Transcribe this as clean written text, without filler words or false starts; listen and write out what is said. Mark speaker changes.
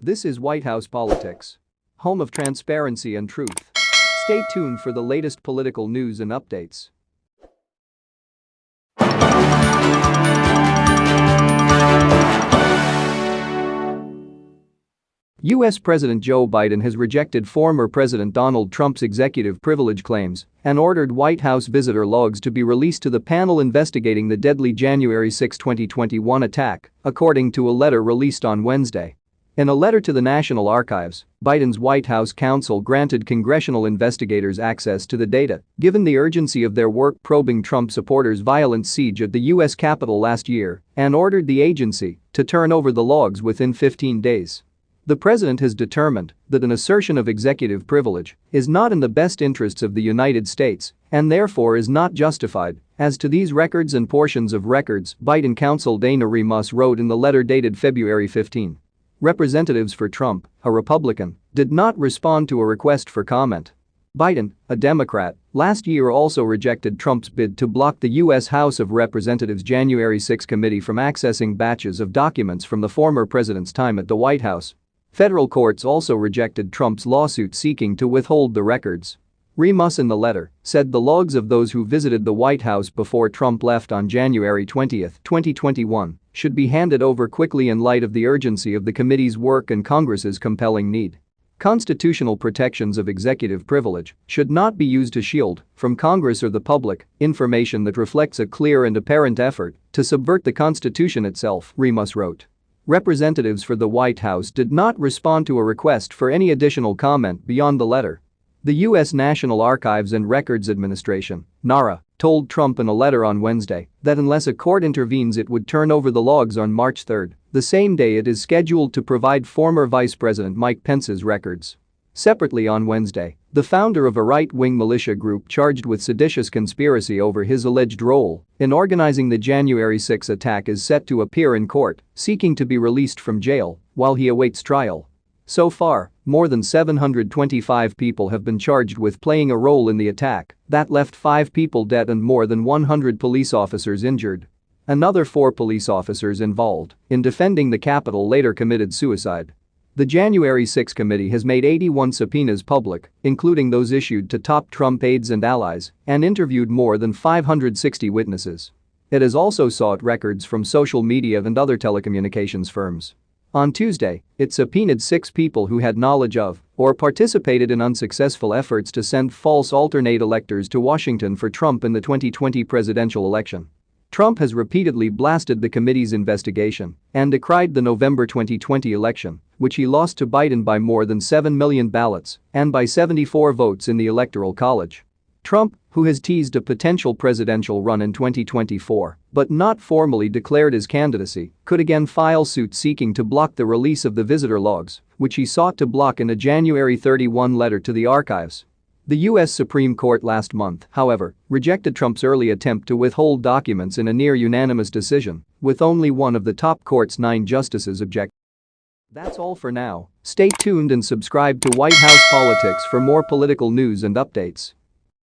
Speaker 1: This is White House Politics, home of transparency and truth. Stay tuned for the latest political news and updates. U.S. President Joe Biden has rejected former President Donald Trump's executive privilege claims and ordered White House visitor logs to be released to the panel investigating the deadly January 6, 2021 attack, according to a letter released on Wednesday. In a letter to the National Archives, Biden's White House counsel granted congressional investigators access to the data, given the urgency of their work probing Trump supporters' violent siege at the U.S. Capitol last year, and ordered the agency to turn over the logs within 15 days. The president has determined that an assertion of executive privilege is not in the best interests of the United States and therefore is not justified as to these records and portions of records, Biden counsel Dana Remus wrote in the letter dated February 15. Representatives for Trump, a Republican, did not respond to a request for comment. Biden, a Democrat, last year also rejected Trump's bid to block the U.S. House of Representatives' January 6 committee from accessing batches of documents from the former president's time at the White House. Federal courts also rejected Trump's lawsuit seeking to withhold the records. Remus in the letter said the logs of those who visited the White House before Trump left on January 20, 2021, should be handed over quickly in light of the urgency of the committee's work and Congress's compelling need. Constitutional protections of executive privilege should not be used to shield from Congress or the public information that reflects a clear and apparent effort to subvert the Constitution itself, Remus wrote. Representatives for the White House did not respond to a request for any additional comment beyond the letter. The U.S. National Archives and Records Administration, NARA, told Trump in a letter on Wednesday that unless a court intervenes it would turn over the logs on March 3, the same day it is scheduled to provide former Vice President Mike Pence's records. Separately on Wednesday, the founder of a right-wing militia group charged with seditious conspiracy over his alleged role in organizing the January 6 attack is set to appear in court, seeking to be released from jail while he awaits trial. So far, more than 725 people have been charged with playing a role in the attack that left 5 people dead and more than 100 police officers injured. Another 4 police officers involved in defending the Capitol later committed suicide. The January 6 committee has made 81 subpoenas public, including those issued to top Trump aides and allies, and interviewed more than 560 witnesses. It has also sought records from social media and other telecommunications firms. On Tuesday, it subpoenaed 6 people who had knowledge of or participated in unsuccessful efforts to send false alternate electors to Washington for Trump in the 2020 presidential election. Trump has repeatedly blasted the committee's investigation and decried the November 2020 election, which he lost to Biden by more than 7 million ballots and by 74 votes in the Electoral College. Trump, who has teased a potential presidential run in 2024 but not formally declared his candidacy, could again file suit seeking to block the release of the visitor logs, which he sought to block in a January 31 letter to the archives. The U.S. Supreme Court last month, however, rejected Trump's early attempt to withhold documents in a near-unanimous decision, with only one of the top court's 9 justices objecting. That's all for now. Stay tuned and subscribe to White House Politics for more political news and updates.